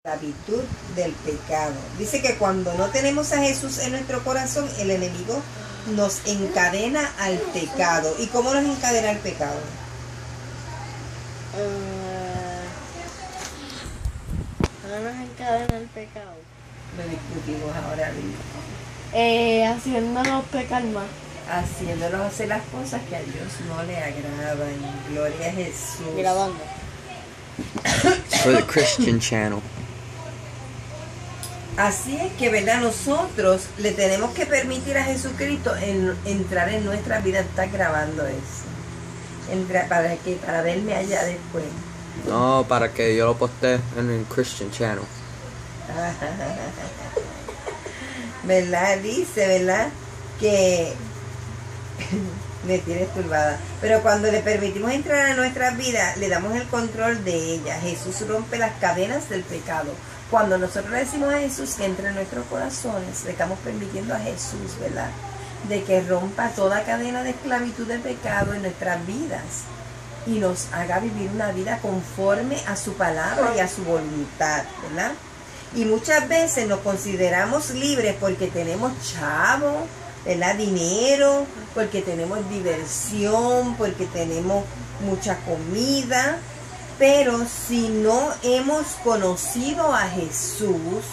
esclavitud del pecado. Dice que cuando no tenemos a Jesús en nuestro corazón, el enemigo nos encadena al pecado. ¿Y cómo nos encadena el pecado? No nos encadena el pecado. Lo discutimos ahora mismo. Haciéndonos pecar más. Haciéndonos hacer las cosas que a Dios no le agradan. Gloria a Jesús. Grabando. For the Christian channel. Así es que, ¿verdad? Nosotros le tenemos que permitir a Jesucristo entrar en nuestra vida. Está grabando eso. Para verme allá después. No, para que yo lo postee en el Christian channel. ¿Verdad? Dice, ¿verdad? Que me tienes turbada. Pero cuando le permitimos entrar a nuestras vidas, le damos el control de ella. Jesús rompe las cadenas del pecado. Cuando nosotros le decimos a Jesús que entre en nuestros corazones, le estamos permitiendo a Jesús, ¿verdad?, de que rompa toda cadena de esclavitud de pecado en nuestras vidas y nos haga vivir una vida conforme a su palabra y a su voluntad, ¿verdad? Y muchas veces nos consideramos libres porque tenemos chavo, ¿verdad?, dinero, porque tenemos diversión, porque tenemos mucha comida. Pero si no hemos conocido a Jesús,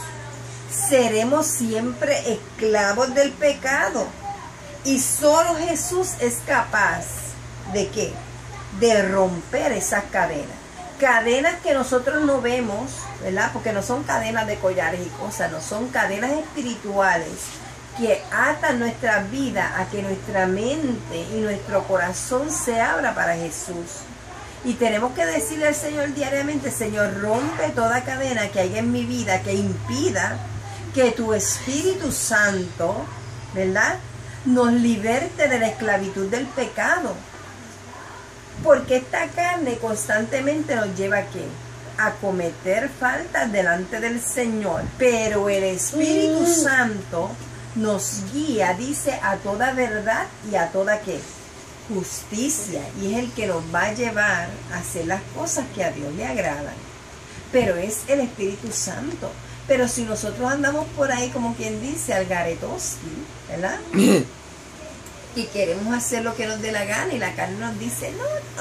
seremos siempre esclavos del pecado. Y solo Jesús es capaz ¿de qué? De romper esas cadenas. Cadenas que nosotros no vemos, ¿verdad? Porque no son cadenas de collares y cosas, no son cadenas espirituales que atan nuestra vida a que nuestra mente y nuestro corazón se abra para Jesús. Y tenemos que decirle al Señor diariamente: Señor, rompe toda cadena que haya en mi vida que impida que tu Espíritu Santo, ¿verdad?, nos liberte de la esclavitud del pecado. Porque esta carne constantemente nos lleva ¿a qué? A cometer faltas delante del Señor. Pero el Espíritu Santo nos guía, dice, a toda verdad y a toda ¿qué? Justicia. Y es el que nos va a llevar a hacer las cosas que a Dios le agradan. Pero es el Espíritu Santo. Pero si nosotros andamos por ahí, como quien dice, al garetoski, ¿verdad? Y queremos hacer lo que nos dé la gana y la carne nos dice: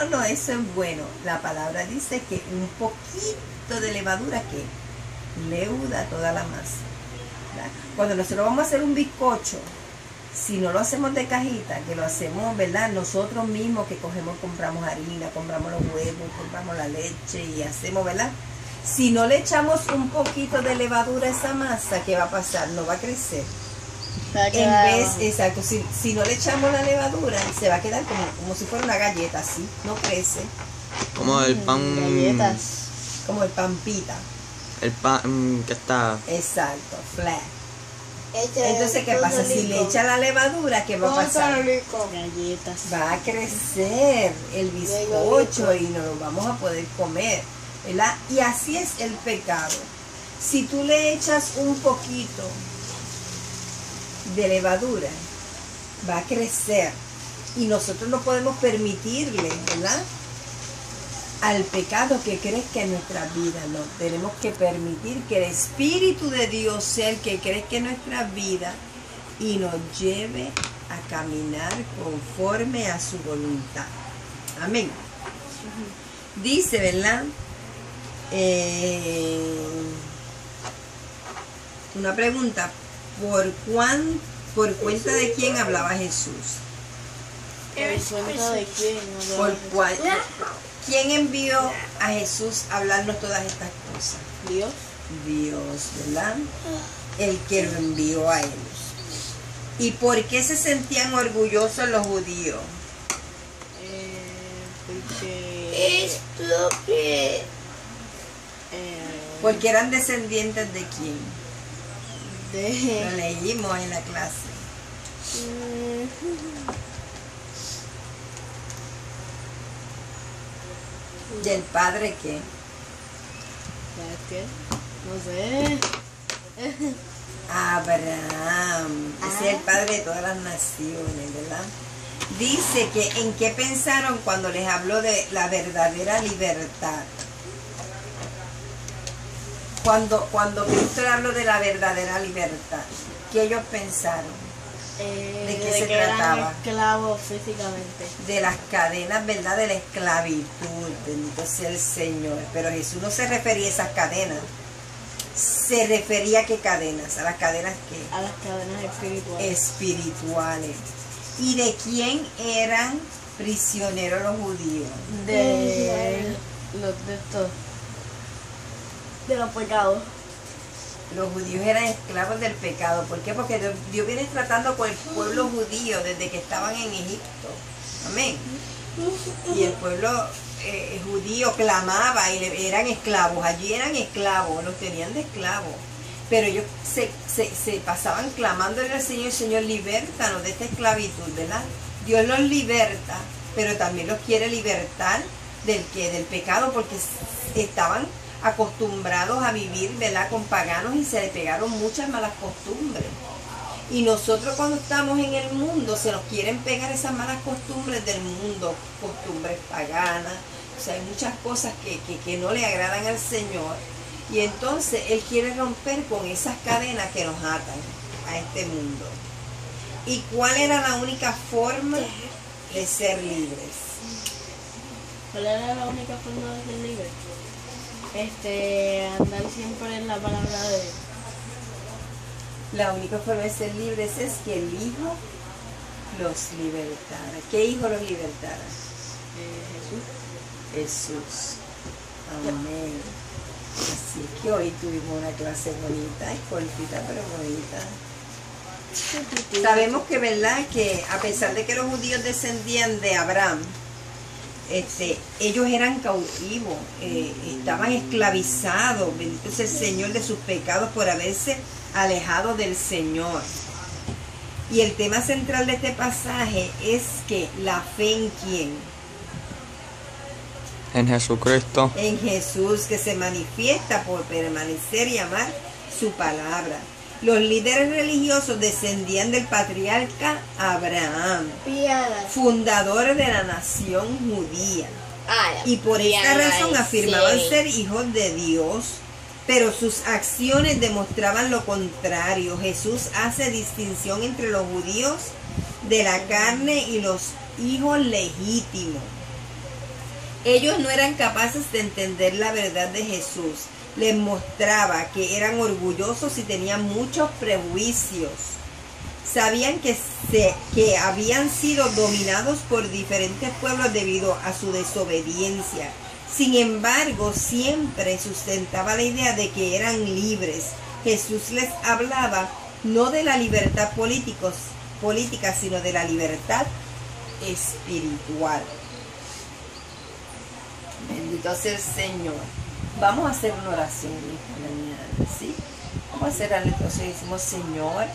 no, eso es bueno. La palabra dice que un poquito de levadura que leuda toda la masa, ¿verdad? Cuando nosotros vamos a hacer un bizcocho, si no lo hacemos de cajita, que lo hacemos, ¿verdad?, nosotros mismos, que cogemos, compramos harina, compramos los huevos, compramos la leche y hacemos, ¿verdad? Si no le echamos un poquito de levadura a esa masa, ¿qué va a pasar? No va a crecer. En vez, exacto, si no le echamos la levadura, se va a quedar como si fuera una galleta, así, no crece. Como el pan. Galletas. Como el pan pita. El pan que está. Exacto, flat. Entonces, ¿qué pasa? Si le echa la levadura, ¿qué va a pasar? Galletas. Va a crecer el bizcocho y nos lo vamos a poder comer, ¿verdad? Y así es el pecado. Si tú le echas un poquito de levadura, va a crecer, y nosotros no podemos permitirle, ¿verdad?, al pecado que crezca en nuestra vida. No, tenemos que permitir que el Espíritu de Dios sea el que crezca en nuestra vida y nos lleve a caminar conforme a su voluntad. Amén. Dice, ¿verdad?, una pregunta: ¿por cuenta de quién hablaba Jesús? ¿Por cuenta de quién? ¿Quién envió a Jesús a hablarnos todas estas cosas? Dios. Dios, ¿verdad? El que lo envió a ellos. ¿Y por qué se sentían orgullosos los judíos? Porque eran descendientes de quién. Lo leímos en la clase. ¿Del padre qué? No sé. Abraham. Ese es el padre de todas las naciones, ¿verdad? Dice que en qué pensaron cuando les habló de la verdadera libertad. Cuando Cristo le habló de la verdadera libertad, ¿qué ellos pensaron? ¿De qué se que trataba? eran esclavos físicamente. De las cadenas, ¿verdad? De la esclavitud, bendito sea el Señor. Pero Jesús no se refería a esas cadenas. Se refería a qué cadenas, a las cadenas que A las cadenas espirituales. espirituales. ¿Y de quién eran prisioneros los judíos? De los pecados. Los judíos eran esclavos del pecado. ¿Por qué? Porque Dios viene tratando con el pueblo judío desde que estaban en Egipto. Amén. Y el pueblo judío clamaba y eran esclavos. Allí eran esclavos, los tenían de esclavos. Pero ellos se pasaban clamándole al Señor: Señor, libértanos de esta esclavitud, ¿verdad? Dios los liberta, pero también los quiere libertar del pecado, porque estaban acostumbrados a vivir, ¿verdad?, con paganos, y se le pegaron muchas malas costumbres. Y nosotros, cuando estamos en el mundo, se nos quieren pegar esas malas costumbres del mundo, costumbres paganas. O sea, hay muchas cosas que no le agradan al Señor. Y entonces Él quiere romper con esas cadenas que nos atan a este mundo. ¿Y cuál era la única forma de ser libres? ¿Cuál era la única forma de ser libre? Andar siempre en la palabra de Dios. La única forma de ser libres es que el Hijo los libertara. ¿Qué Hijo los libertara? Jesús. Jesús. Amén. Así que hoy tuvimos una clase bonita, es cortita pero bonita. Sabemos que, ¿verdad?, que a pesar de que los judíos descendían de Abraham, ellos eran cautivos, estaban esclavizados, bendito sea el Señor, de sus pecados por haberse alejado del Señor. Y el tema central de este pasaje es que la fe en quién, En Jesucristo. en Jesús, que se manifiesta por permanecer y amar su palabra. Los líderes religiosos descendían del patriarca Abraham, fundador de la nación judía. Y por esta razón afirmaban ser hijos de Dios, pero sus acciones demostraban lo contrario. Jesús hace distinción entre los judíos de la carne y los hijos legítimos. Ellos no eran capaces de entender la verdad de Jesús. Les mostraba que eran orgullosos y tenían muchos prejuicios. Sabían que habían sido dominados por diferentes pueblos debido a su desobediencia. Sin embargo, siempre sustentaba la idea de que eran libres. Jesús les hablaba no de la libertad política, sino de la libertad espiritual. Bendito sea el Señor. Vamos a hacer una oración esta mañana, ¿sí? Vamos a hacer entonces, decimos: Señor,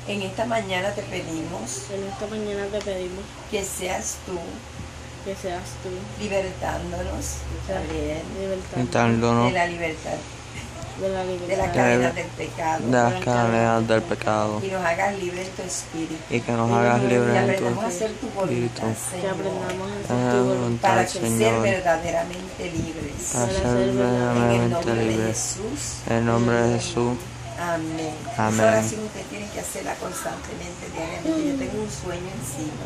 en esta mañana te pedimos que seas tú libertándonos también Quitándonos de la libertad, de de las cadenas del pecado, de las cadenas del pecado. y nos hagas libre en tu espíritu. Y que nos hagas Y libres en aprendamos a tu hacer tu espíritu. voluntad, que Señor, aprendamos a hacer Ah, tu voluntad, voluntad. para ser Señor. verdaderamente libres. Para ser En el verdaderamente nombre de libres. Jesús. En el nombre de Jesús. Amén. Amén. Esa oración usted tiene que hacerla constantemente, diariamente. Yo tengo un sueño encima.